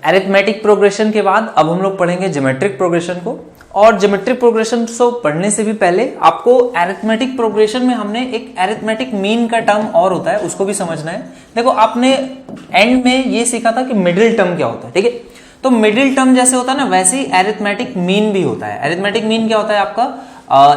Arithmetic progression के बाद अब हम लोग पढ़ेंगे ज्योमेट्रिक प्रोग्रेशन को। और ज्योमेट्रिक प्रोग्रेशन को पढ़ने से भी पहले आपको अरिथमेटिक प्रोग्रेशन में हमने एक अरिथमेटिक मीन का टर्म और होता है, उसको भी समझना है। देखो आपने एंड में ये सीखा था कि मिडिल टर्म क्या होता है, ठीक है। तो मिडिल टर्म जैसे होता है ना, वैसे ही अरिथमेटिक मीन भी होता है। अरिथमेटिक मीन क्या होता है आपका,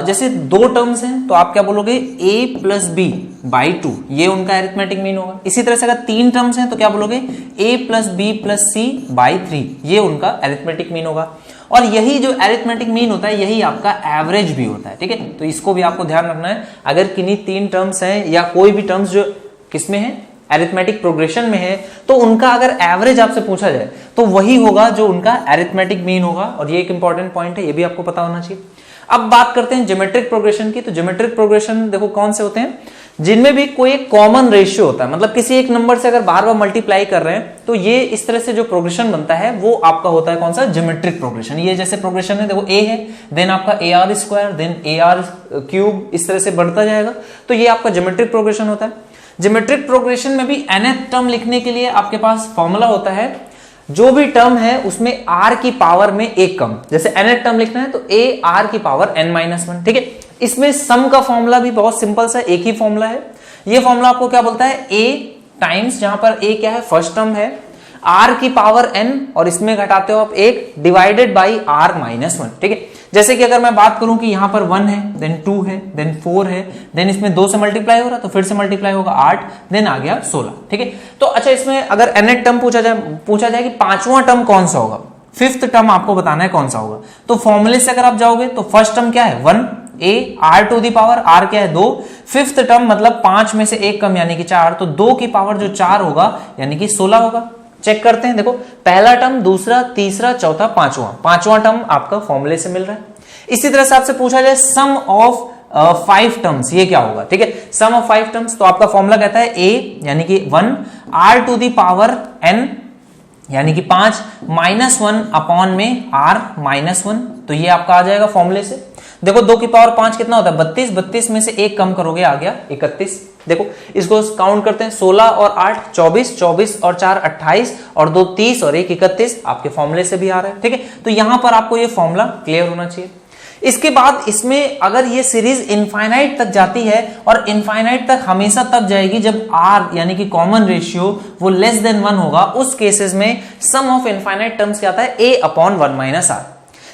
जैसे दो टर्म्स हैं तो आप क्या बोलोगे a प्लस बी बाई 2, ये उनका अरिथमेटिक मीन होगा। इसी तरह से अगर तीन टर्म्स हैं तो क्या बोलोगे a plus B plus C by 3, ये उनका अरिथमेटिक मीन होगा। और यही जो अरिथमेटिक मीन होता है यही आपका एवरेज भी होता है, ठीक है। तो इसको भी आपको ध्यान रखना है। अगर किन्हीं तीन टर्म्स हैं या कोई भी टर्म्स जो किसमें है, अरिथमेटिक प्रोग्रेशन में है, तो उनका अगर एवरेज आपसे पूछा जाए तो वही होगा जो उनका अरिथमेटिक मीन होगा। और ये एक इंपॉर्टेंट पॉइंट है, ये भी आपको पता होना चाहिए। अब बात करते हैं ज्योमेट्रिक प्रोग्रेशन की। तो ज्योमेट्रिक प्रोग्रेशन देखो कौन से होते हैं, जिनमें भी कोई एक कॉमन रेशियो होता है, मतलब किसी एक नंबर से अगर बार बार मल्टीप्लाई कर रहे हैं तो ये इस तरह से जो प्रोग्रेशन बनता है वो आपका होता है कौन सा, ज्योमेट्रिक प्रोग्रेशन। ये जैसे प्रोग्रेशन है, देखो a है, देन आपका AR square, then AR cube, इस तरह से बढ़ता जाएगा। तो ये आपका ज्योमेट्रिक प्रोग्रेशन होता है। ज्योमेट्रिक प्रोग्रेशन में भी nth टर्म लिखने के लिए आपके पास फॉर्मूला होता है, जो भी टर्म है उसमें r की पावर में एक कम। जैसे nth टर्म लिखना है तो a r की पावर n-1, ठीक है। इसमें सम का फॉर्मूला भी बहुत सिंपल सा एक ही फॉर्मूला है। ये फॉर्मूला आपको क्या बोलता है, a टाइम्स, जहां पर a क्या है, फर्स्ट टर्म है, r की पावर n और इसमें घटाते हो आप एक, डिवाइडेड बाई r-1, ठीक है। जैसे कि अगर मैं बात करूं कि यहां पर 1 है, देन 2 है, देन 4 है, देन इसमें 2 से मल्टीप्लाई हो रहा तो फिर से मल्टीप्लाई होगा 8, देन आ गया 16, ठीक है। तो अच्छा, इसमें अगर nth टर्म पूछा जाए कि पांचवा टर्म कौन सा होगा, फिफ्थ टर्म आपको बताना है कौन सा होगा। तो फॉर्मूले से अगर आप जाओगे तो फर्स्ट टर्म क्या है 1, a r to the power r क्या है 2, फिफ्थ टर्म मतलब 5 में से एक कम यानी कि 4, तो 2 की पावर जो 4 होगा यानी कि 16 होगा। चेक करते हैं, देखो पहला टर्म, दूसरा, तीसरा, चौथा, पांचवा टर्म आपका फॉर्मूले से मिल रहा है। इसी तरह से आपसे पूछा जाए सम ऑफ 5 टर्म्स, ये क्या होगा, ठीक है। सम ऑफ 5 टर्म्स, तो आपका फॉर्मूला कहता है a यानी कि 1, r to the power n यानी कि 5, -1 अपॉन में r-1, तो ये आपका आ जाएगा फॉर्मूले से। देखो 2 की पावर 5 कितना होता है 32, 32 में से एक कम करोगे आ गया 31। देखो इसको काउंट करते हैं, 16 और 8 24, 24 और 4 28 और 2 30 और 1 31, आपके फॉर्मूले से भी आ रहा है, ठीक है। तो यहां पर आपको ये फॉर्मूला क्लियर होना चाहिए। इसके बाद इसमें अगर ये सीरीज इनफाइनाइट तक जाती है, और इनफाइनाइट तक हमेशा तब जाएगी जब r यानी कि कॉमन रेशियो वो लेस देन 1 होगा, उस केसेस में सम ऑफ इनफाइनाइट टर्म्स क्या आता है, a अपॉन 1 - r।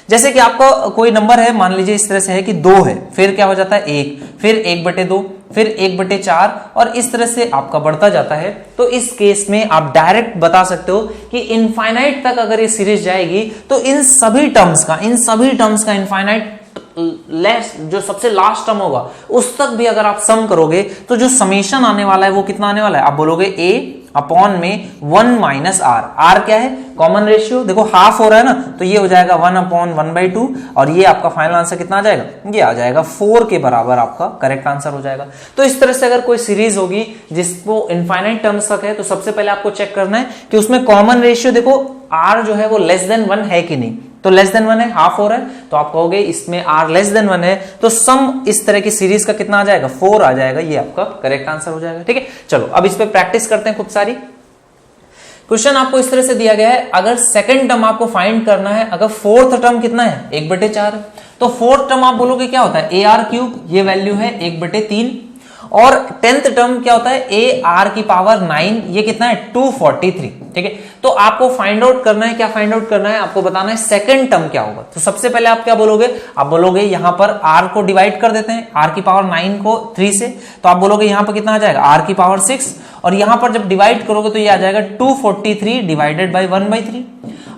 जैसे कि आपका कोई नंबर है, मान लीजिए इस तरह से है कि 2 है, फिर क्या हो जाता है 1, फिर 1/2, फिर 1/4 और इस तरह से आपका बढ़ता जाता है। तो इस केस में आप डायरेक्ट बता सकते हो कि इनफाइनाइट तक अगर ये सीरीज जाएगी तो इन सभी टर्म्स का इनफाइनाइट लेस, जो सबसे लास्ट टर्म होगा उस तक भी अगर आप सम करोगे तो जो समेशन आने वाला है वो कितना आने वाला है, आप बोलोगे a अपॉन में 1 - r। r क्या है, कॉमन रेशियो, देखो हाफ हो रहा है ना, तो ये हो जाएगा 1/1/2 और ये आपका फाइनल आंसर कितना आ जाएगा, ये आ जाएगा 4 के बराबर आपका करेक्ट आंसर हो जाएगा। तो इस तरह से अगर कोई सीरीज होगी जिसको इनफाइनाइट टर्म्स तक है, तो सबसे पहले आपको चेक करना है कि उसमें कॉमन रेशियो देखो r जो है वो लेस देन 1 है कि नहीं। तो लेस देन 1 है, हाफ हो रहा है, तो आप कहोगे इसमें r लेस देन 1 है, तो सम इस तरह की सीरीज का कितना आ जाएगा, 4 आ जाएगा, ये आपका करेक्ट आंसर हो जाएगा, ठीक है। चलो अब इस पे प्रैक्टिस करते हैं खूब सारी। क्वेश्चन आपको इस तरह से दिया गया है, अगर सेकंड टर्म आपको फाइंड करना है, अगर फोर्थ टर्म कितना है 1/4 है, तो फोर्थ टर्म आप बोलोगे क्या होता है AR क्यूब, ये वैल्यू है 1/3, और 10th टर्म क्या होता है AR की पावर 9, ये कितना है 243, ठीक है। तो आपको फाइंड आउट करना है, क्या फाइंड आउट करना है, आपको बताना है सेकंड टर्म क्या होगा। तो सबसे पहले आप क्या बोलोगे, आप बोलोगे यहां पर r को डिवाइड कर देते हैं, r की पावर 9 को 3 से, तो आप बोलोगे यहां पर कितना आ जाएगा r की पावर 6, और यहां पर जब डिवाइड करोगे तो ये आ जाएगा 243 डिवाइडेड बाई 1/3।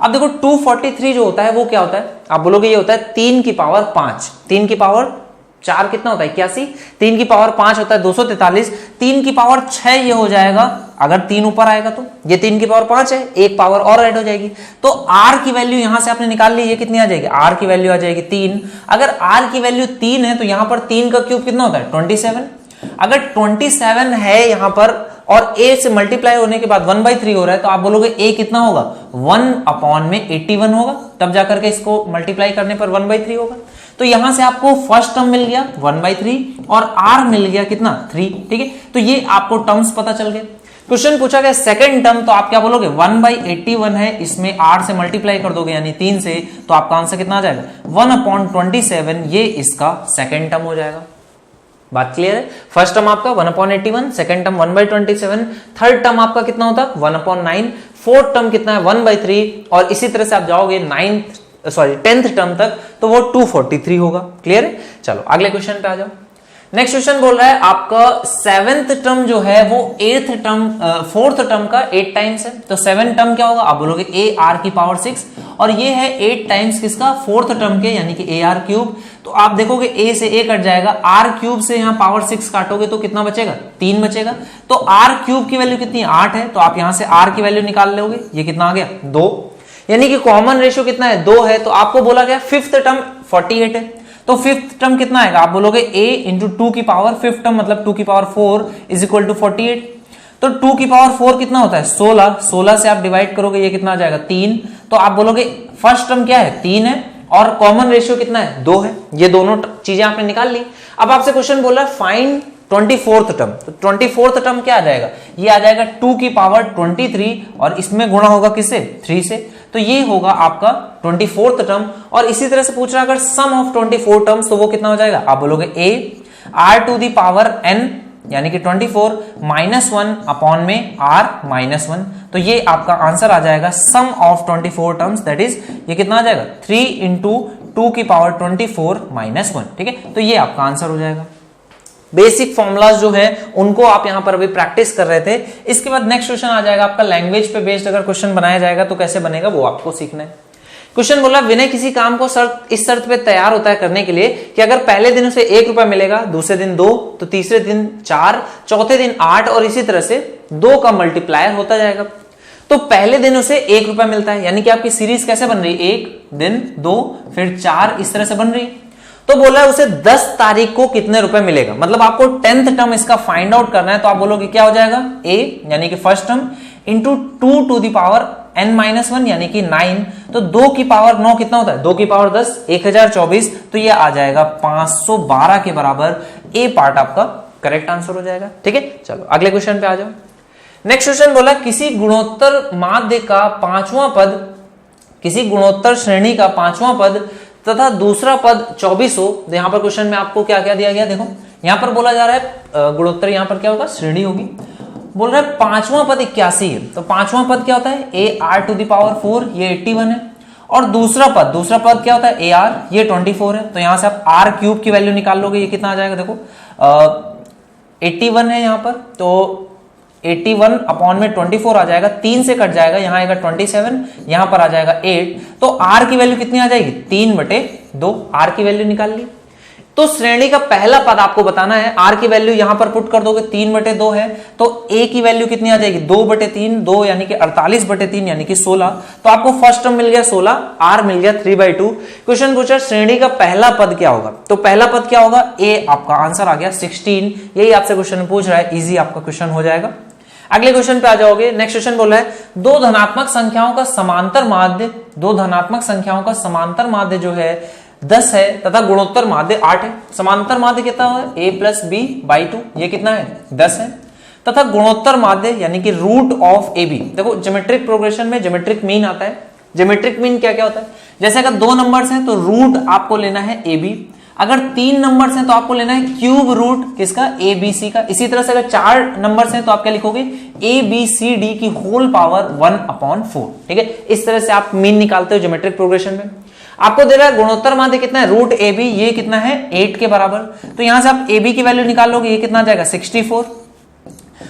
अब देखो 243 जो होता है वो क्या होता है, आप बोलोगे ये होता है 3 की पावर 5, 3 की पावर 4 कितना होता है 81, 3 की पावर 5 होता है 243, 3 की पावर 6 ये हो जाएगा, अगर 3 ऊपर आएगा तो ये 3 की पावर 5 है, एक पावर और ऐड हो जाएगी, तो r की वैल्यू यहां से आपने निकाल ली, ये कितनी आ जाएगी, r की वैल्यू आ जाएगी 3। अगर r की वैल्यू 3 है तो यहां पर 3 का क्यूब कितना होता है 27। अगर 27 है यहां पर और a से मल्टीप्लाई होने के बाद 1/3 हो रहा है, तो आप बोलोगे a कितना होगा 1 अपॉन में 81 होगा, तब जाकर के इसको मल्टीप्लाई करने पर 1/3 होगा। तो यहां से आपको फर्स्ट टर्म मिल गया 1/3 और r मिल गया कितना 3, ठीक है। तो ये आपको टर्म्स पता चल गए। क्वेश्चन पूछा गया सेकंड टर्म, तो आप क्या बोलोगे 1/81 है, इसमें 8 से मल्टीप्लाई कर दोगे यानी 3 से, तो आपका आंसर कितना आ जाएगा 1/27, ये इसका सेकंड टर्म हो जाएगा। बात क्लियर है? फर्स्ट टर्म आपका 1/81, सेकंड टर्म 1/27, थर्ड टर्म आपका कितना होता है 1/9, फोर्थ टर्म कितना है 1/3, और इसी तरह से आप जाओगे 10th टर्म तक तो वो 243 होगा। क्लियर है? चलो अगले क्वेश्चन पे आ जाओ। नेक्स्ट क्वेश्चन बोल रहा है आपका 7th टर्म जो है वो 4th टर्म का 8 टाइम्स है, तो 7 टर्म क्या होगा, आप बोलोगे AR⁶, और ये है 8 टाइम्स किसका 4th टर्म के, यानी कि AR³। तो आप देखोगे A से A कट जाएगा, R³ से यहाँ पावर 6 काटोगे तो कितना बचेगा 3 बचेगा, तो R³ की वैल्यू कितनी 8 है, तो आप यहां से R की वैल्यू निकाल लोगे, ये कितना आ गया 2, यानी कि कॉमन रेशियो कितना है 2 है। तो आपको बोला गया 5th टर्म 48 है, तो 5th टर्म कितना आएगा, आप बोलोगे A इंटू 2 की पावर 5th टर्म मतलब 2 की पावर 4 इज इक्वल टू 48, तो 2 की पावर 4 कितना होता है 16, 16 से आप डिवाइड करोगे ये कितना आ जाएगा 3, तो आप बोलोगे फर्स्ट टर्म क्या है 3 है और कॉमन रेशियो कितना है 2 है, ये दोनों चीजें आपने निकाल ली। अब आपसे क्वेश्चन बोल रहा है फाइंड 24th टर्म, तो 24th टर्म क्या आ जाएगा, ये आ जाएगा 2 की पावर 23 और इसमें गुणा होगा किससे 3 से, तो ये होगा आपका 24th टर्म। और इसी तरह से पूछ रहा है अगर सम ऑफ 24 टर्म्स, तो वो कितना हो जाएगा, आप बोलोगे AR⁴n यानी कि 24 -1 अपॉन में R-1, तो ये आपका आंसर आ जाएगा सम ऑफ 24 टर्म्स, दैट इज ये कितना आ जाएगा 3 इंटू 2 की पावर 24 -1। ठीक है, तो ये आपका आंसर हो जाएगा। बेसिक फॉर्मूलाज जो है उनको आप यहां पर अभी प्रैक्टिस कर रहे थे। इसके बाद नेक्स्ट क्वेश्चन आ जाएगा आपका लैंग्वेज पे बेस्ड, अगर क्वेश्चन बनाया जाएगा तो कैसे बनेगा वो आपको सीखना है। क्वेश्चन बोला विनय किसी काम को इस शर्त पे तैयार होता है करने के लिए कि अगर पहले दिन उसे 1 रुपया मिलेगा, दूसरे दिन 2, तो तीसरे दिन 4, चौथे दिन 8 और इसी तरह से 2 का मल्टीप्लायर होता जाएगा। तो पहले दिन उसे 1 रुपया मिलता है, यानी कि आपकी सीरीज कैसे बन रही है 1 दिन 2 फिर 4 इस तरह से बन रही है। तो बोला है उसे 10 तारीख को कितने रुपए मिलेगा, मतलब आपको 10th टर्म इसका फाइंड आउट करना है, तो आप बोलोगे क्या हो जाएगा A यानी कि first term into 2 to the power n-1 यानी कि 9, तो 2 की पावर 9 कितना होता है 2 की पावर 10 1024, तो ये आ जाएगा 512 के बराबर। A पार्ट आपका करेक्ट आंसर हो जाएगा। ठीक है, चलो अगले क्वेश्चन पे आ जाओ। नेक्स्ट क्वेश्चन बोला किसी गुणोत्तर माध्य का 5वां पद, किसी गुणोत्तर श्रेणी का 5वां पद तथा दूसरा पद 24 हो, तो यहां पर क्वेश्चन में आपको क्या क्या दिया गया, देखो यहां पर बोला जा रहा है गुणोत्तर यहां पर क्या होगा श्रेणी होगी, बोल रहा है 5वां पद 81 है, तो 5वां पद क्या होता है AR⁴ ये 81 है, और दूसरा पद क्या होता है AR ये 24 है, तो यहां से आप R³ की वैल्यू निकाल लोगे, ये कितना आ जाएगा देखो 81 है यहां पर, तो 81 अपॉन में 24 आ जाएगा, 3 से कट जाएगा, यहां आएगा 27, यहां पर आ जाएगा 8, तो R की वैल्यू कितनी आ जाएगी 3/2, R की वैल्यू निकाल ली। तो श्रेणी का पहला पद आपको बताना है, R की वैल्यू यहां पर पुट कर दोगे 3/2 है, तो A की वैल्यू कितनी आ जाएगी 2/3, 2 यानी कि 48/3 यानी कि 16, तो आपको फर्स्ट टर्म मिल गया 16, R मिल गया 3/2। क्वेश्चन पूछा श्रेणी का पहला पद क्या होगा, तो पहला पद क्या होगा A, आपका आंसर आ गया 16, यही आपसे क्वेश्चन पूछ रहा है, इजी आपका क्वेश्चन हो जाएगा। अगले क्वेश्चन पे आ जाओगे। नेक्स्ट क्वेश्चन बोला है दो धनात्मक संख्याओं का समांतर माध्य जो है 10 है तथा गुणोत्तर माध्य 8 है। समांतर माध्य कितना है a+b/2, ये कितना है 10 है, तथा गुणोत्तर माध्य यानी कि रूट ऑफ AB। देखो ज्योमेट्रिक प्रोग्रेशन में ज्योमेट्रिक मीन आता है। ज्योमेट्रिक मीन क्या क्या होता है, जैसे अगर 2 नंबर्स हैं तो रूट आपको लेना है AB, अगर 3 नंबर्स हैं तो आपको लेना है क्यूब रूट किसका ABC का। इसी तरह से अगर 4 नंबर्स हैं तो आप क्या लिखोगे ABCD की होल पावर 1/4। ठीक है, इस तरह से आप मीन निकालते हो ज्योमेट्रिक प्रोग्रेशन में। आपको दे रहा है गुणोत्तर माध्य कितना है रूट AB, ये कितना है 8 के बराबर, तो यहां से आप AB की वैल्यू निकाल लोगे, ये कितना आ जाएगा 64,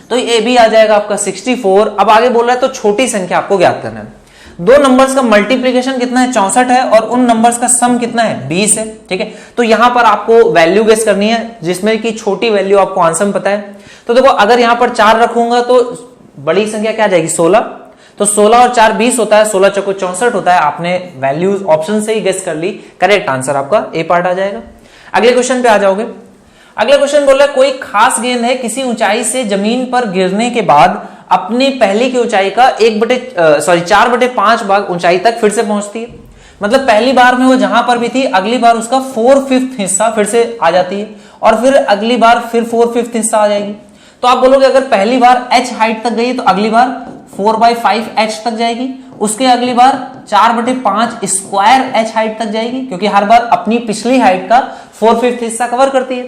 तो AB आ जाएगा आपका 64। अब आगे बोल रहा है तो छोटी संख्या आपको ज्ञात करना है। 2 नंबर्स का मल्टीप्लीकेशन कितना है 64 है और उन नंबर्स का सम कितना है 20 है। ठीक है, तो यहां पर आपको वैल्यू गेस करनी है जिसमें कि छोटी वैल्यू आपको आंसर में पता है। तो देखो अगर यहां पर 4 रखूंगा तो बड़ी संख्या क्या आ जाएगी 16, तो 16 और 4 20 होता है, 16 चौको 64 होता है। आपने वैल्यूज ऑप्शन से ही गेस कर ली, करेक्ट आंसर आपका ए पार्ट आ जाएगा। अगले क्वेश्चन पे आ जाओगे। अगला क्वेश्चन बोल रहा है कोई खास गेंद है किसी ऊंचाई से जमीन पर गिरने के बाद अपनी पहले की ऊंचाई का 4/5 भाग ऊंचाई तक फिर से पहुंचती है। मतलब पहली बार में वो जहां पर भी थी अगली बार उसका 4/5 हिस्सा फिर से आ जाती है और फिर अगली बार फिर 4/5 हिस्सा आ जाएगी। तो आप बोलोगे अगर पहली बार h हाइट तक गई तो अगली बार 4/5h तक जाएगी, उसके अगली बार 4/5 स्क्वायर h हाइट तक जाएगी, क्योंकि हर बार अपनी पिछली हाइट का 4/5 हिस्सा कवर करती है।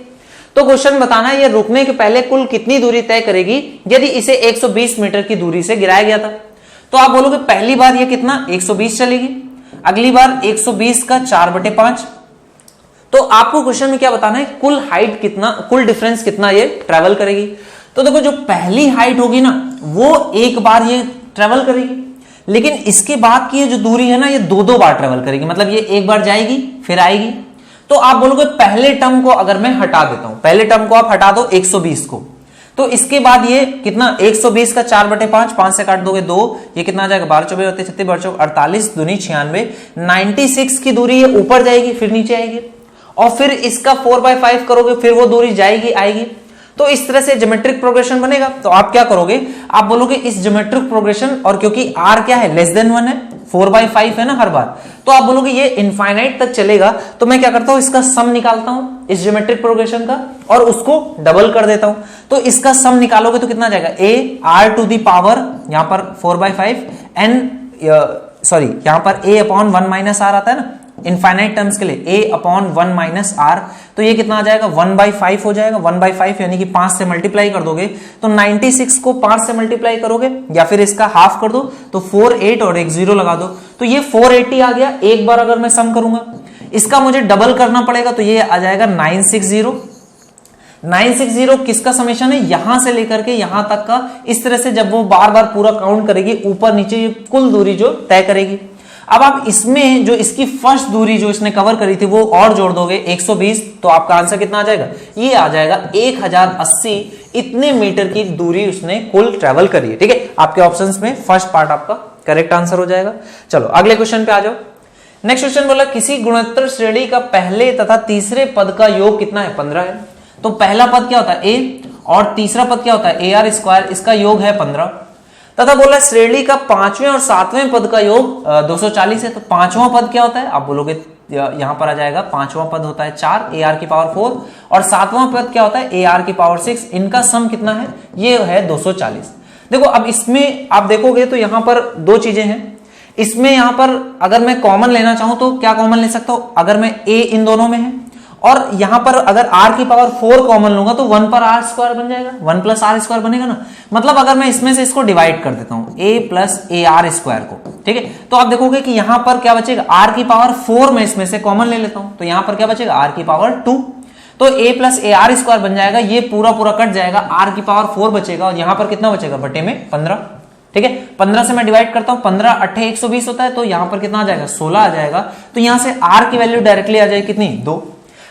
तो क्वेश्चन बताना है ये रुकने के पहले कुल कितनी दूरी तय करेगी यदि इसे 120 मीटर की दूरी से गिराया गया था। तो आप बोलोगे पहली बार ये कितना 120 चलेगी, अगली बार 120 का 4/5। तो आपको क्वेश्चन में क्या बताना है, कुल हाइट कितना, कुल डिफरेंस कितना ये ट्रेवल करेगी। तो देखो जो पहली हाइट होगी ना वो एक बार ये ट्रेवल करेगी, लेकिन इसके बाद की ये जो दूरी है ना ये दो बार ट्रेवल करेगी, मतलब ये एक बार जाएगी फिर आएगी। तो आप बोलोगे पहले टर्म को अगर मैं हटा देता हूं, पहले टर्म को आप हटा दो 120 को, तो इसके बाद ये कितना 120 का 4/5, 5 से काट दोगे 2, ये कितना आ जाएगा 12 24 36 32 48 दूनी 96, 96 की दूरी ये ऊपर जाएगी फिर नीचे आएगी, और फिर इसका 4/5 करोगे फिर वो दूरी जाएगी आएगी। तो इस तरह से ज्योमेट्रिक प्रोग्रेशन बनेगा। तो आप क्या करोगे, आप बोलोगे इस ज्योमेट्रिक प्रोग्रेशन, और क्योंकि r क्या है लेस देन 1 है, 4/5 है ना हर बार, तो आप बोलोगे ये इनफाइनाइट तक चलेगा। तो मैं क्या करता हूं इसका सम निकालता हूं इस ज्योमेट्रिक प्रोग्रेशन का और उसको डबल कर देता हूं। तो इसका सम निकालोगे तो कितना जाएगा a r to the power यहां पर 4/5 n सॉरी यहां पर a अपॉन 1 माइनस r आता है ना इनफाइनाइट टर्म्स के लिए, a अपॉन 1 माइनस r, तो ये कितना आ जाएगा 1/5 हो जाएगा। 1/5 यानी कि 5 से मल्टीप्लाई कर दोगे तो 96 को 5 से मल्टीप्लाई करोगे या फिर इसका हाफ कर दो तो 4 8 और एक 0 लगा दो, तो ये 480 आ गया। एक बार अगर मैं सम करूंगा इसका मुझे डबल करना पड़ेगा तो ये आ जाएगा 960। 960 किसका समेशन है, यहां से लेकर के यहां तक का। इस तरह से जब वो बार बार पूरा काउंट करेगी ऊपर नीचे ये कुल दूरी जो तय करेगी। अब आप इसमें जो इसकी फर्स्ट दूरी जो इसने कवर करी थी वो और जोड़ दोगे 120, तो आपका आंसर कितना आ जाएगा, ये आ जाएगा 1080। इतने मीटर की दूरी उसने कुल ट्रेवल करी है। ठीक है, आपके ऑप्शंस में फर्स्ट पार्ट आपका करेक्ट आंसर हो जाएगा। चलो अगले क्वेश्चन पे आ जाओ। नेक्स्ट क्वेश्चन बोला किसी गुणोत्तर श्रेणी का पहले तथा तीसरे पद का योग कितना है, 15 है। तो पहला पद क्या होता है a और तीसरा पद क्या होता है AR स्क्वायर, इसका योग है 15। तथा बोला श्रेणी का पांचवें और सातवें पद का योग 240 है। तो पांचवा पद क्या होता है, आप बोलोगे यहां पर आ जाएगा पांचवा पद होता है 4 AR की पावर 4 और सातवां पद क्या होता है AR की पावर 6। इनका सम कितना है, ये है 240। देखो अब इसमें आप देखोगे तो यहां पर दो चीजें हैं। इसमें यहां पर अगर मैं कॉमन लेना चाहूं तो क्या कॉमन ले सकता हूं, अगर मैं a इन दोनों में है और यहां पर अगर r की पावर 4 कॉमन लूंगा तो 1 पर r स्क्वायर बन जाएगा, 1 प्लस r स्क्वायर बनेगा ना। मतलब अगर मैं इसमें से इसको डिवाइड कर देता हूं a प्लस AR स्क्वायर को, ठीक है, तो आप देखोगे कि यहां पर क्या बचेगा, r की पावर 4 में इसमें से कॉमन ले लेता हूं तो यहां पर क्या बचेगा r की पावर 2, तो a प्लस AR स्क्वायर बन जाएगा। ये पूरा पूरा कट जाएगा, r की पावर 4 बचेगा और यहां पर कितना बचेगा बटे में 15। ठीक है, 15 से मैं डिवाइड करता हूं, 15 8 120 होता है, तो यहां पर कितना आ जाएगा 16 आ जाएगा। तो यहां से r की वैल्यू डायरेक्टली आ जाएगी कितनी 2।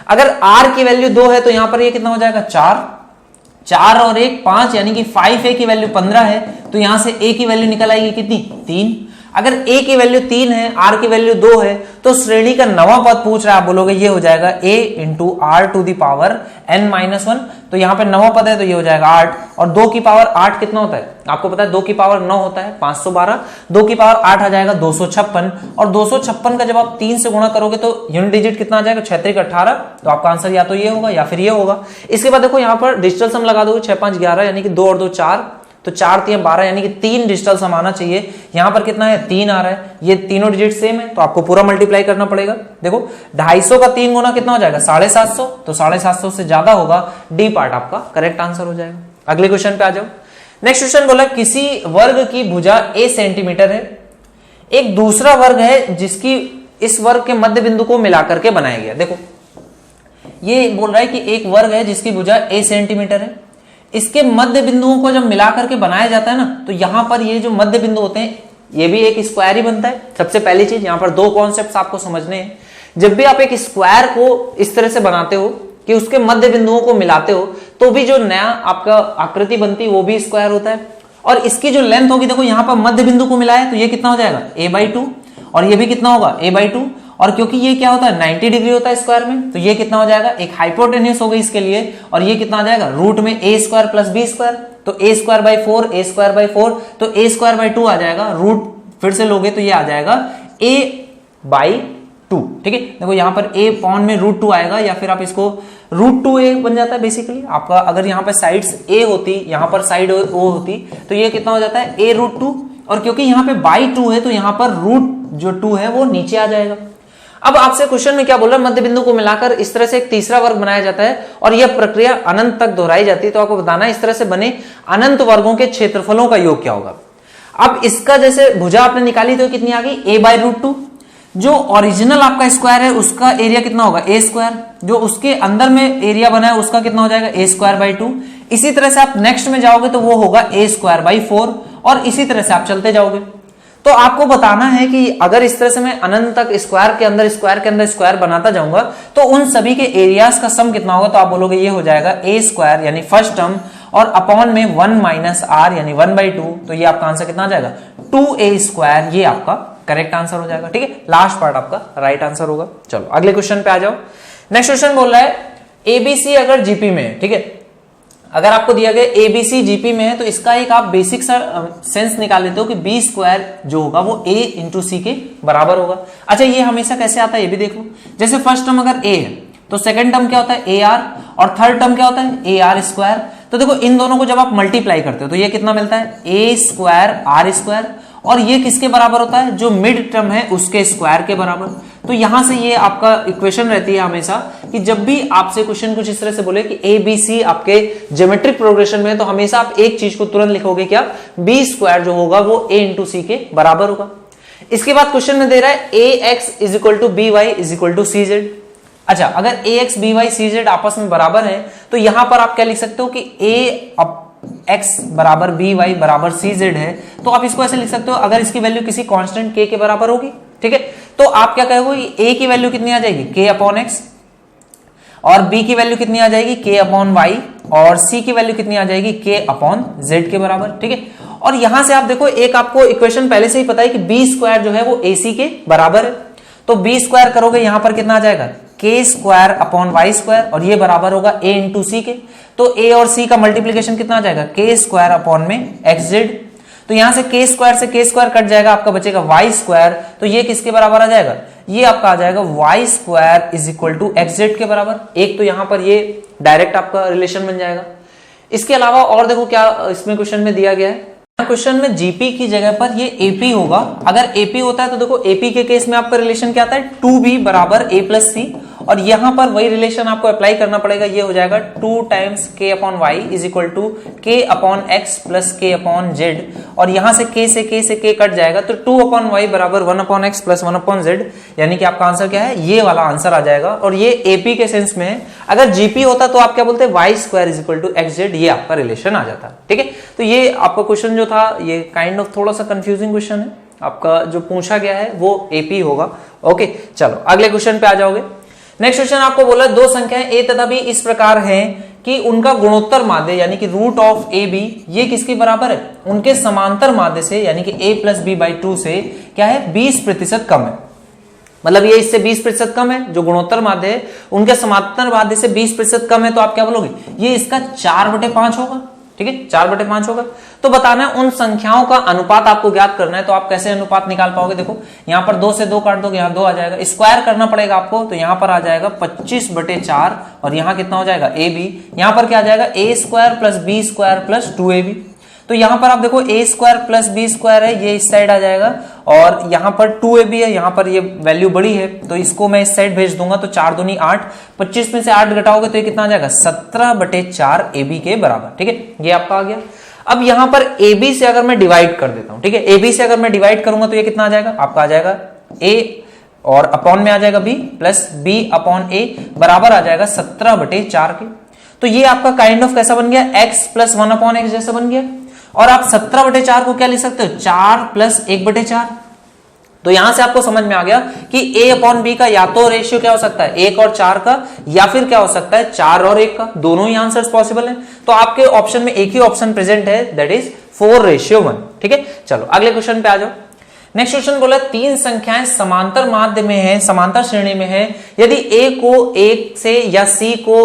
अगर r की वैल्यू 2 है तो यहां पर ये कितना हो जाएगा 4 और 1 5, यानी कि 5a की वैल्यू 15 है तो यहां से a की वैल्यू निकल आएगी कितनी 3। अगर a की वैल्यू 3 है, r की वैल्यू 2 है, तो श्रेणी का नवा पद पूछ रहा है, आप बोलोगे ये हो जाएगा a into r to the power n-1। तो यहाँ पे नवा पद है तो ये हो जाएगा 8 और 2 की पावर 8 कितना होता है, आपको पता है 2 की पावर 9 होता है 512, 2 की पावर 8 आ जाएगा 256 और 256 का जब आप 3 से गुणा करोगे तो यूनिट डिजिट कितना आ जाएगा 6 3 18। तो आपका आंसर या तो ये होगा या फिर ये होगा। इसके बाद देखो यहाँ पर डिजिटल सम लगा दोगे 6 5 11 यानी कि 2 और 2 4, तो 4 3 12 यानी कि 3 डिजिटल सम आना चाहिए। यहाँ पर कितना है 3 आ रहा है, ये तीनों डिजिट सेम है तो आपको पूरा मल्टीप्लाई करना पड़ेगा। देखो 250 का 3 गुना कितना हो जाएगा 750, तो 750 से ज्यादा होगा, डी पार्ट आपका करेक्ट आंसर हो जाएगा। अगले क्वेश्चन पे आ जाओ। नेक्स्ट क्वेश्चन बोला किसी वर्ग की भुजा a सेंटीमीटर है, एक दूसरा वर्ग है जिसकी इस वर्ग के मध्य बिंदु को मिलाकर के बनाया गया। देखो ये बोल रहा है कि एक वर्ग है जिसकी भुजा a सेंटीमीटर है, इसके मध्य बिंदुओं को जब मिलाकर के बनाया जाता है ना तो यहां पर ये जो मध्य बिंदु होते हैं ये भी एक स्क्वायर ही बनता है। सबसे पहली चीज यहां पर 2 कॉन्सेप्ट्स आपको समझने हैं। जब भी आप एक स्क्वायर को इस तरह से बनाते हो कि उसके मध्य बिंदुओं को मिलाते हो तो भी जो नया आपका आकृति बनती है वो भी स्क्वायर होता है। और इसकी जो लेंथ होगी, देखो यहां पर मध्य बिंदु को मिलाया तो ये कितना हो जाएगा a/2 और ये भी कितना होगा a/2, और क्योंकि ये क्या होता है 90 डिग्री होता है स्क्वायर में तो ये कितना हो जाएगा एक हाइपोटेन्यूस हो गई इसके लिए, और ये कितना आ जाएगा रूट में a square plus b square, तो a square by 4 a square by 4, तो a स्क्वायर बाई 2 आ जाएगा, रूट फिर से लोगे तो ये आ जाएगा a बाई 2, ठीक है। देखो यहाँ पर a अपॉन में √2 आएगा, या फिर आप इसको √2a बन जाता है बेसिकली आपका। अगर यहाँ पर साइड्स a होती, यहाँ पर साइड o होती, तो ये कितना हो जाता है a√2, और क्योंकि यहाँ पे बाई 2 है तो यहाँ पर √2 है वो नीचे आ जाएगा। अब आपसे क्वेश्चन में क्या बोल रहा है, मध्य बिंदु को मिलाकर इस तरह से एक तीसरा वर्ग बनाया जाता है और यह प्रक्रिया अनंत तक दोहराई जाती है। तो आपको बताना है इस तरह से बने अनंत वर्गों के क्षेत्रफलों का योग क्या होगा। अब इसका जैसे भुजा आपने निकाली तो कितनी आ गई a/√2। जो ओरिजिनल आपका स्क्वायर है उसका एरिया कितना होगा a², जो उसके अंदर में एरिया बना है उसका कितना हो जाएगा a²/2। इसी तरह से आप नेक्स्ट में जाओगे तो वो होगा a²/4, और इसी तरह से आप चलते जाओगे। तो आपको बताना है कि अगर इस तरह से मैं अनंत तक स्क्वायर के अंदर स्क्वायर बनाता जाऊंगा तो उन सभी के एरियाज का सम कितना होगा। तो आप बोलोगे ये हो जाएगा a² यानी फर्स्ट टर्म, और अपॉन में 1 - r यानी 1/2। तो ये आपका आंसर कितना आ जाएगा 2a², ये आपका करेक्ट आंसर हो जाएगा, ठीक है। लास्ट पार्ट आपका राइट आंसर होगा। चलो अगले क्वेश्चन पे आ जाओ। नेक्स्ट क्वेश्चन बोल रहा है एबीसी अगर जीपी में है, ठीक है। अगर आपको दिया गया एबीसी जीपी में है तो इसका एक आप बेसिक सा सेंस निकाल लेते हो कि b² जो होगा वो a × c के बराबर होगा। अच्छा ये हमेशा कैसे आता है ये भी देख लो। जैसे फर्स्ट टर्म अगर a है तो सेकंड टर्म क्या होता है ar, और थर्ड टर्म क्या होता है ar²। तो देखो इन दोनों को जब आप मल्टीप्लाई करते हो तो ये कितना मिलता है a² r², और ये किसके बराबर होता है, जो मिड टर्म है उसके स्क्वायर के बराबर। तो यहां से ये आपका इक्वेशन रहती है हमेशा कि जब भी आपसे क्वेश्चन कुछ इस तरह से बोले कि ए बी सी आपके ज्योमेट्रिक प्रोग्रेशन में, तो हमेशा आप एक चीज को तुरंत लिखोगे क्या, b² जो होगा वो a × c के बराबर होगा। इसके बाद क्वेश्चन में दे रहा है ax = by = cz। अच्छा अगर ax by cz आपस में बराबर है तो यहां पर आप क्या लिख सकते हो कि x बराबर by बराबर cz है, तो आप इसको ऐसे लिख सकते हो अगर इसकी वैल्यू किसी कांस्टेंट k के बराबर होगी, ठीक है। तो आप क्या कहोगे a की वैल्यू कितनी आ जाएगी k/x, और b की वैल्यू कितनी आ जाएगी k/y, और c की वैल्यू कितनी आ जाएगी k/z के बराबर, ठीक है। और यहां से आप देखो एक आपको इक्वेशन पहले से ही पता है कि b² जो है वो ac के बराबर है, तो b² करोगे यहां पर कितना आ जाएगा k²/y², और ये बराबर होगा a × c के। तो a और c का मल्टीप्लीकेशन कितना आ जाएगा k²/xz। तो यहां से k² कट जाएगा, आपका बचेगा y²। तो ये किसके बराबर आ जाएगा, ये आपका आ जाएगा y² = xz के बराबर। एक तो यहां पर ये डायरेक्ट आपका रिलेशन बन जाएगा। इसके अलावा और देखो क्या इसमें क्वेश्चन में दिया गया है। क्वेश्चन में जीपी की जगह पर ये एपी होगा। अगर एपी होता है तो देखो एपी के केस में आपका रिलेशन क्या आता है 2b = a + c, और यहां पर वही रिलेशन आपको अप्लाई करना पड़ेगा। ये हो जाएगा 2 × k/y = k/x + k/z, और यहां से k से k कट जाएगा, तो 2/y = 1/x + 1/z, यानी कि आपका आंसर क्या है, ये वाला आंसर आ जाएगा। और ये एपी के सेंस में है। अगर जीपी होता तो आप क्या बोलते हैं y² = xz, ये आपका रिलेशन आ जाता, ठीक है। तो ये आपका क्वेश्चन जो था ये काइंड ऑफ थोड़ा सा कंफ्यूजिंग क्वेश्चन है, आपका जो पूछा गया है वो एपी होगा। ओके चलो अगले क्वेश्चन पे आ जाओगे। नेक्स्ट क्वेश्चन आपको बोला दो संख्याएं a तथा b इस प्रकार हैं कि उनका गुणोत्तर माध्य यानी कि √ab ये किसके बराबर है, उनके समांतर माध्य से यानी कि a + b/2 से क्या है 20% कम है। मतलब ये इससे 20% कम है, जो गुणोत्तर माध्य है उनके समांतर माध्य से 20% कम है। तो आप क्या बोलोगे, ये इसका 4/5 होगा, ठीक है 4/5 होगा। तो बताना है उन संख्याओं का अनुपात आपको ज्ञात करना है। तो आप कैसे अनुपात निकाल पाओगे, देखो यहाँ पर 2 से 2 काट दोगे, यहाँ 2 आ जाएगा, स्क्वायर करना पड़ेगा आपको। तो यहाँ पर आ जाएगा 25/4, और यहाँ कितना हो जाएगा ab, यहाँ पर क्या आ जाएगा a² + b² + 2ab। तो यहाँ पर आप देखो a² + b² है, ये इस साइड आ जाएगा, और यहाँ पर 2ab है, यहाँ पर ये वैल्यू बड़ी है तो इसको मैं इस साइड भेज दूंगा। तो 4 दूनी 8, 25 में से 8 घटाओगे तो ये कितना आ जाएगा 17/4 ab के बराबर, ठीक है। ये आपका आ गया। अब यहाँ पर ab से अगर मैं डिवाइड कर देता हूं, ठीक है, ab से अगर मैं डिवाइड करूंगा तो ये कितना आ जाएगा, आपका आ जाएगा a और अपॉन में आ जाएगा b + b/a बराबर आ जाएगा 17/4 के। तो ये आपका काइंड ऑफ कैसा बन गया, x + 1/x जैसा बन गया। और आप 17/4 को क्या लिख सकते हो, 4 + 1/4। तो यहां से आपको समझ में आ गया कि a/b का या तो रेशियो क्या हो सकता है 1 और 4 का, या फिर क्या हो सकता है 4 और 1 का, दोनों ही आंसर्स पॉसिबल हैं। तो आपके ऑप्शन में एक ही ऑप्शन प्रेजेंट है, दैट इज 4:1, ठीक है। चलो अगले क्वेश्चन पे आ जाओ। नेक्स्ट क्वेश्चन बोला 3 संख्याएं समांतर माध्य में है, समांतर श्रेणी में है, यदि a को 1 से या c को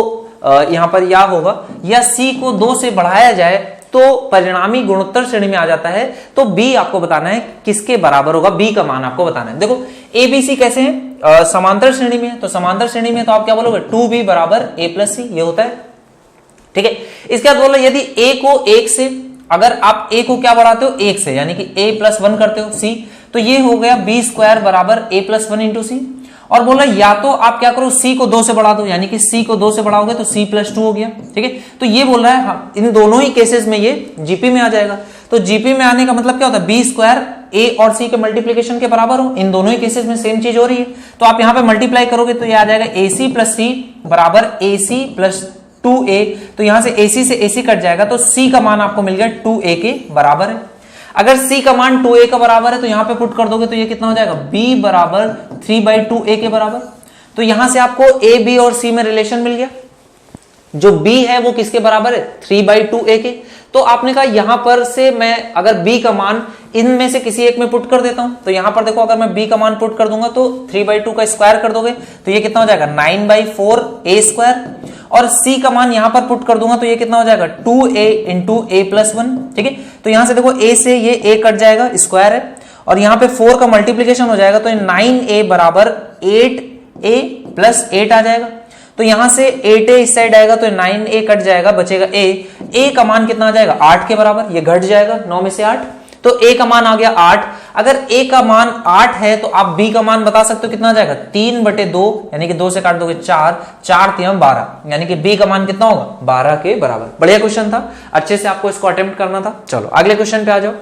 यहां पर या होगा, या c को 2 से बढ़ाया जाए तो परिणामी गुणोत्तर श्रेणी में आ जाता है। तो b आपको बताना है किसके बराबर होगा, b का मान आपको बताना है। देखो a b c कैसे हैं, समांतर श्रेणी में है, तो समांतर श्रेणी में तो आप क्या बोलोगे 2b बराबर a प्लस सी, ये होता है। ठीक है, इसके बाद बोलो यदि a को 1 से, अगर आप a को क्या बढ़ाते हो 1 से, यानी कि a प्लस 1 करते हो c, तो ये हो गया b स्क्वायर बराबर a प्लस 1 इंटू सी। और बोला या तो आप क्या करो c को 2 से बढ़ा दो, यानी कि c को 2 से बढ़ाओगे तो c प्लस 2 हो गया। ठीक है, तो ये बोल रहा है इन दोनों ही केसेस में ये जीपी में आ जाएगा। तो जीपी में आने का मतलब क्या होता है, बी स्क्वायर ए और सी के मल्टीप्लीकेशन के बराबर हो, इन दोनों ही केसेस में सेम चीज हो रही है। तो आप यहाँ पे मल्टीप्लाई करोगे तो ये आ जाएगा ए सी प्लस सी बराबर ए सी प्लस 2a। तो यहां से AC से AC कट जाएगा, तो C का मान आपको मिल गया 2a के बराबर है। अगर C का मान 2a का बराबर है तो यहां पे पुट कर दोगे तो ये कितना हो जाएगा, B बराबर 3/2a के बराबर। तो यहां से आपको A, B और C में रिलेशन मिल गया। जो B है वो किसके बराबर है, 3/2a के। तो आपने कहा यहां पर से मैं अगर B का मान इनमें से किसी एक में पुट कर देता हूं, तो यहां पर देखो अगर मैं B का मान पुट कर दूंगा तो 3/2 का स्क्वायर कर दोगे तो ये कितना हो जाएगा 9/4a स्क्वायर। और C का मान यहां पर पुट कर दूंगा तो ये कितना हो जाएगा 2a इंटू a प्लस 1। ठीक है, तो यहां से देखो a से ये a कट जाएगा, स्क्वायर है, और यहां पे 4 का मल्टीप्लीकेशन हो जाएगा तो 9a बराबर 8a प्लस 8 आ जाएगा। तो यहां से 8a इस साइड आएगा तो 9a कट जाएगा, बचेगा a का मान कितना आ जाएगा 8 के बराबर, ये घट जाएगा 9 में से 8, तो a का मान आ गया 8। अगर a का मान 8 है तो आप b का मान बता सकते हो कितना आ जाएगा 3/2, यानी कि 2 से काट दोगे 4, 4 3 12, यानी कि b का मान कितना होगा 12 के बराबर। बढ़िया क्वेश्चन था, अच्छे से आपको इसको अटेम्प्ट करना था। चलो अगले क्वेश्चन पे आ जाओ।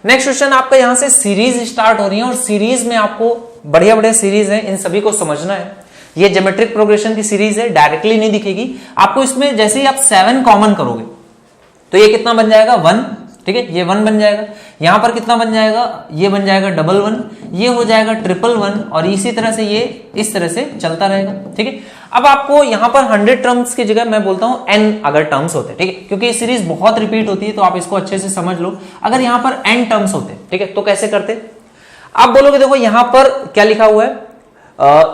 नेक्स्ट क्वेश्चन आपका यहां से सीरीज स्टार्ट हो रही है और सीरीज में आपको बढ़िया बढ़िया सीरीज है, इन सभी को समझना है। ये ज्योमेट्रिक प्रोग्रेशन की सीरीज है, डायरेक्टली नहीं दिखेगी आपको। इसमें जैसे ही आप 7 कॉमन करोगे तो ये कितना बन जाएगा 1। ठीक है, ये 1 बन जाएगा। यहां पर कितना बन जाएगा, ये बन जाएगा 111, ये हो जाएगा 111, और इसी तरह से ये इस तरह से चलता रहेगा। ठीक है, अब आपको यहां पर 100 टर्म्स की जगह मैं बोलता हूं n अगर टर्म्स होते, ठीक है, क्योंकि ये सीरीज बहुत रिपीट होती है तो आप इसको अच्छे से समझ लो। अगर यहां पर n टर्म्स होते, ठीक है, तो कैसे करते, आप बोलोगे देखो यहां पर क्या लिखा हुआ है,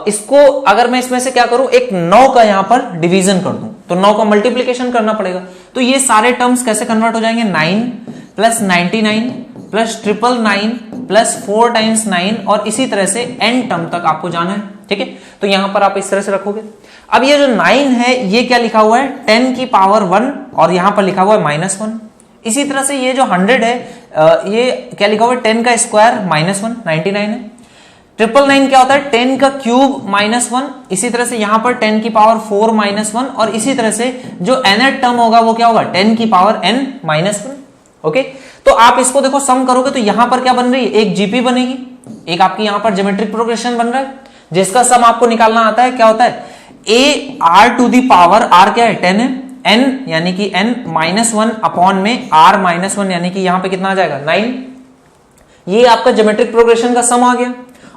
इसको अगर मैं इसमें से क्या करूं, एक 9 का यहां पर डिवीजन कर दूं तो 9 का मल्टीप्लीकेशन करना पड़ेगा। तो ये सारे टर्म्स कैसे कन्वर्ट हो जाएंगे, 9 प्लस 99 प्लस 999 प्लस 4 टाइम्स 9, और इसी तरह से n टर्म तक आपको जाना है। ठीक है, तो यहां पर आप इस तरह से रखोगे। अब ये जो 9 है ये क्या लिखा हुआ है 10 की पावर 1, और यहां पर लिखा हुआ है -1। इसी तरह से ये जो 100 है ये क्या लिखा हुआ है 10 का स्क्वायर -1, 99 है। 999 क्या होता है 10 का क्यूब -1। इसी तरह से यहां पर 10 की पावर 4 -1, और इसी तरह से जो nth टर्म होगा वो क्या होगा 10 की पावर n -1। ओके, तो आप इसको देखो सम करोगे तो यहां पर क्या बन रही है, एक जीपी बनेगी, एक आपकी यहां पर ज्योमेट्रिक प्रोग्रेशन बन रहा है जिसका सम आपको निकालना आता है। क्या होता है a r to the power r क्या है 10 है, n यानी कि n -1 अपॉन में r -1 यानी कि यहां पे कितना आ जाएगा 9। ये आपका ज्योमेट्रिक प्रोग्रेशन का सम आ गया।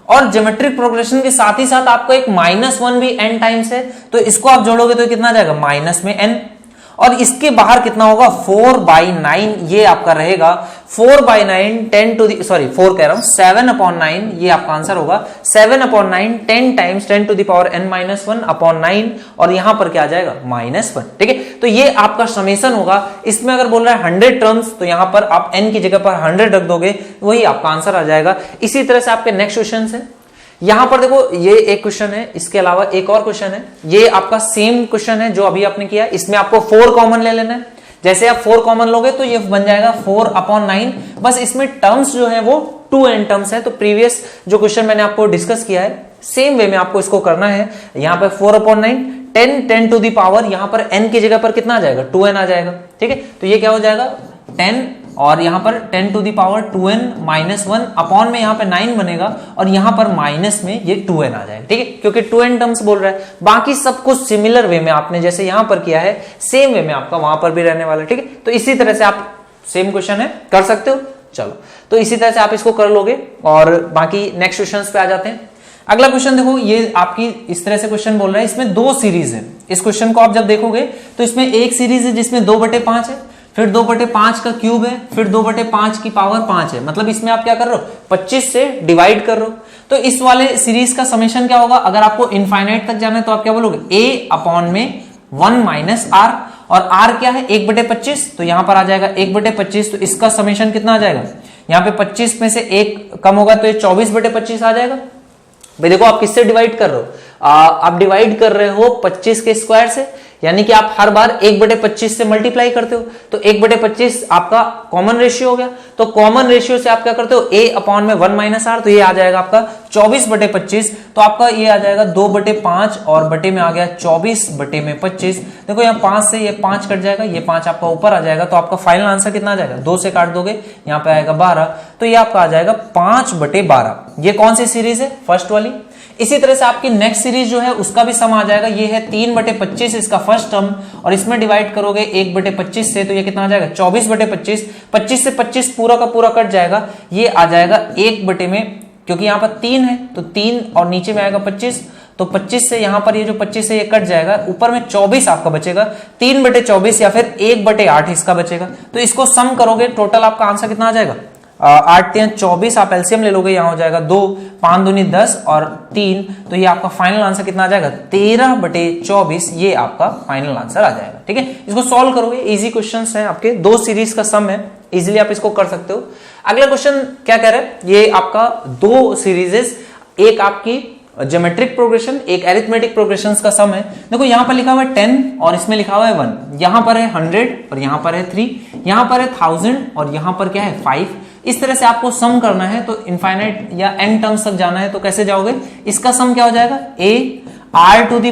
और ज्योमेट्रिक प्रोग्रेशन के साथ ही साथ आपको एक -1 भी n टाइम्स है, तो इसको आप जोड़ोगे तो कितना आ जाएगा माइनस में n, और इसके बाहर कितना होगा 4/9, ये आपका रहेगा 4/9 10 टू दी 4 कह रहा हूं 7/9, ये आपका आंसर होगा 7/9 10 times 10 to the power n-1/9, और यहां पर क्या आ जाएगा -1। ठीक है, तो ये आपका समेशन होगा। इसमें अगर बोल रहा है 100 टर्म्स तो यहां पर आप n की जगह पर 100 रख दोगे, वही आपका आंसर आ जाएगा। इसी तरह से आपके नेक्स्ट क्वेश्चन है, यहां पर देखो ये एक क्वेश्चन है, इसके अलावा एक और क्वेश्चन है, ये आपका सेम क्वेश्चन है जो अभी आपने किया। इसमें आपको 4 कॉमन ले लेना है। जैसे आप 4 कॉमन लोगे तो ये बन जाएगा 4/9, बस इसमें टर्म्स जो है वो 2n टर्म्स है। तो प्रीवियस जो क्वेश्चन मैंने आपको डिस्कस किया है सेम वे में आपको इसको करना है। यहां पर 4/9 10 टू दी पावर, यहां पर n की जगह पर कितना आ जाएगा 2n आ जाएगा। ठीक है, तो ये क्या हो जाएगा 10, और यहां पर 10 to the power 2n -1 upon में यहां पे 9 बनेगा, और यहां पर माइनस में ये 2n आ जाएगा। ठीक है, क्योंकि 2n टर्म्स बोल रहा है। बाकी सब कुछ सिमिलर वे में आपने जैसे यहां पर किया है सेम वे में आपका वहां पर भी रहने वाला है। ठीक है, तो इसी तरह से आप सेम क्वेश्चन है कर सकते हो। चलो, तो इसी तरह से आप इसको कर लोगे, और बाकी नेक्स्ट क्वेश्चन पे आ जाते हैं। अगला क्वेश्चन देखो, ये आपकी इस तरह से क्वेश्चन बोल रहा है, इसमें 2 सीरीज है। इस क्वेश्चन को आप जब देखोगे तो इसमें एक सीरीज है जिसमें 2/5 है, फिर 2/5 का क्यूब है, फिर 2/5 की पावर 5 है। मतलब इसमें आप क्या कर रहे हो 25 से डिवाइड कर रहे हो। तो इस वाले सीरीज का समेशन क्या होगा, अगर आपको इनफाइनाइट तक जाना है तो आप क्या बोलोगे a अपॉन में 1 माइनस r, और r क्या है 1/25, तो यहां पर आ जाएगा 1/25, तो इसका समेशन कितना आ जाएगा, यहां पे 25 में से 1 कम होगा तो ये 24/25 आ जाएगा। भाई देखो आप किससे डिवाइड कर रहे हो, आप डिवाइड कर रहे हो 25 के स्क्वायर से, यानी कि आप हर बार 1/25 से मल्टीप्लाई करते हो, तो 1/25 आपका कॉमन रेशियो हो गया। तो कॉमन रेशियो से आप क्या करते हो, a/(1 - r), तो ये आ जाएगा आपका 24/25, तो आपका ये आ जाएगा 2/5 और बटे में आ गया 24/25। देखो यहाँ 5 से ये 5 कट जाएगा, ये 5 आपका ऊपर आ जाएगा, तो आपका फाइनल आंसर कितना आ जाएगा, 2 से काट दोगे, यहाँ पे आएगा 12, तो ये आपका आ जाएगा 5/12। ये कौन सी सीरीज है, फर्स्ट वाली। इसी तरह से आपकी नेक्स्ट सीरीज जो है उसका भी सम आ जाएगा, ये है 3/25 इसका फर्स्ट टर्म, और इसमें डिवाइड करोगे 1/25 से, तो ये कितना आ जाएगा 24/25। 25 से 25 पूरा का पूरा कट जाएगा, ये आ जाएगा 1 में, क्योंकि यहाँ पर 3 है तो 3 और नीचे में आएगा 25, तो 25 से यहाँ पर ये जो 25 है ये कट जाएगा, ऊपर में 24 आपका बचेगा, 3/24 या फिर 1/8 इसका बचेगा। तो इसको सम करोगे, टोटल आपका आंसर कितना आ जाएगा, 8 या 24, आप एलसीएम ले लोगे, यहाँ हो जाएगा 2, 5 दूनी 10 और 3, तो ये आपका फाइनल आंसर कितना आ जाएगा 13/24, ये आपका फाइनल आंसर आ जाएगा। ठीक है, इसको सॉल्व करोगे, इजी क्वेश्चंस हैं आपके, 2 सीरीज का सम है, इजीली आप इसको कर सकते हो। अगला क्वेश्चन क्या कह रहा है, ये आपका 2 सीरीजेस, एक आपकी ज्योमेट्रिक प्रोग्रेशन, एक एरिथमेटिक प्रोग्रेशन का सम है। देखो यहाँ पर लिखा हुआ है 10 और इसमें लिखा हुआ है 1, यहाँ पर है 100 और यहाँ पर है 3, यहाँ पर है 1000 और यहाँ पर क्या है 5। इस तरह से आपको सम करना है, तो इनफाइनाइट या n टर्म्स तक जाना है, तो कैसे जाओगे, इसका सम क्या हो जाएगा, a(r⁻n-1)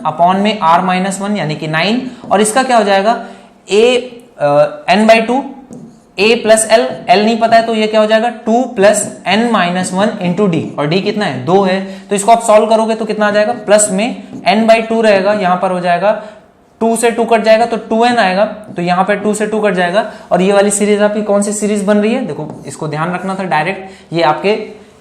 अपॉन में r-1 यानी कि 9, और इसका क्या हो जाएगा n/2 a plus l, l नहीं पता है तो ये क्या हो जाएगा 2 + n-1 इंटू डी, और d कितना है 2 है, तो इसको आप सॉल्व करोगे तो कितना आ जाएगा, प्लस में n/2 रहेगा, यहाँ पर हो जाएगा 2 से 2 कट जाएगा तो 2n आएगा, तो यहाँ पे 2 से 2 कट जाएगा, और ये वाली सीरीज आपकी कौन सी सीरीज बन रही है, देखो इसको ध्यान रखना था, डायरेक्ट ये आपके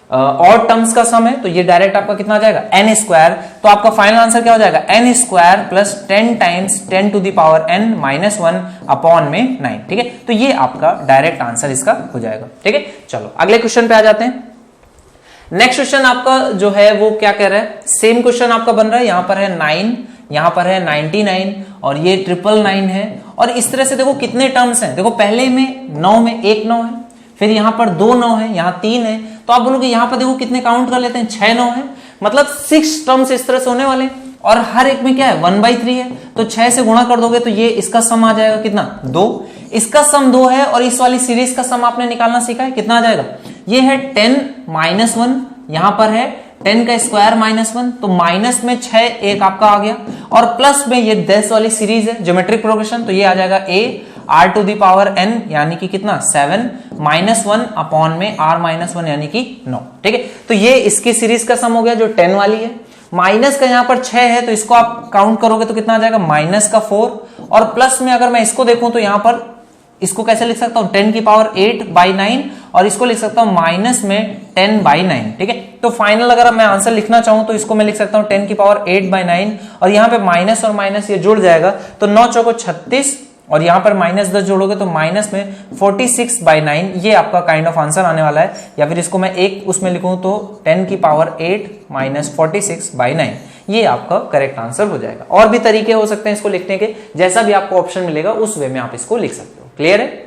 ऑड टर्म्स का सम है, तो ये डायरेक्ट आपका कितना आ जाएगा n², तो आपका फाइनल आंसर क्या हो जाएगा n² + 10 टाइम्स 10⁻n-1 अपॉन में 9। ठीक है, तो ये आपका डायरेक्ट आंसर इसका हो जाएगा। ठीक है, चलो अगले क्वेश्चन पे आ जाते हैं। नेक्स्ट क्वेश्चन आपका जो है वो क्या कह रहा है, सेम क्वेश्चन आपका बन रहा है, यहाँ पर है 9, यहाँ पर है 99 और ये 999 है, और इस तरह से देखो कितने टर्म्स हैं, देखो पहले में 9 में एक 9 है, फिर यहाँ पर 2 9 है, यहाँ 3 है, तो आप बोलोगे यहाँ पर देखो कितने काउंट कर लेते हैं, 6 9 है, मतलब 6 टर्म्स इस तरह से होने वाले, और हर एक में क्या है 1/3 है, तो 6 से गुणा कर दोगे तो ये इसका सम आ जाएगा कितना 2, इसका सम 2 है, और इस वाली सीरीज का सम आपने निकालना सीखा है, कितना आ जाएगा, ये है 10-1, यहाँ पर है 10 का स्क्वायर -1, तो माइनस में 6 एक आपका आ गया, और प्लस में ये 10 वाली सीरीज है ज्योमेट्रिक प्रोग्रेशन, तो ये आ जाएगा a(r⁻n) यानी कि कितना 7 -1 अपॉन में r-1 यानी कि 9। ठीक है, तो ये इसकी सीरीज का सम हो गया जो 10 वाली है, माइनस का यहाँ पर 6 है, तो इसको आप काउंट करोगे तो कितना आ जाएगा -4, और प्लस में अगर मैं इसको देखूं तो यहाँ पर इसको कैसे लिख सकता हूं 10⁸ और इसको लिख सकता हूं माइनस में 10/9। ठीक है, तो फाइनल अगर मैं आंसर लिखना चाहूं तो इसको मैं लिख सकता हूं 10⁸ और यहाँ पे माइनस और माइनस ये जुड़ जाएगा, तो 9 चौको 36 और यहाँ पर -10 जोड़ोगे तो माइनस में 46/9, ये आपका काइंड ऑफ आंसर आने वाला है, या फिर इसको मैं एक उसमें लिखूं तो 10⁸ - 46/9, ये आपका करेक्ट आंसर हो जाएगा। और भी तरीके हो सकते हैं इसको लिखने के, जैसा भी आपको ऑप्शन मिलेगा उस वे में आप इसको लिख सकते हो। क्लियर है?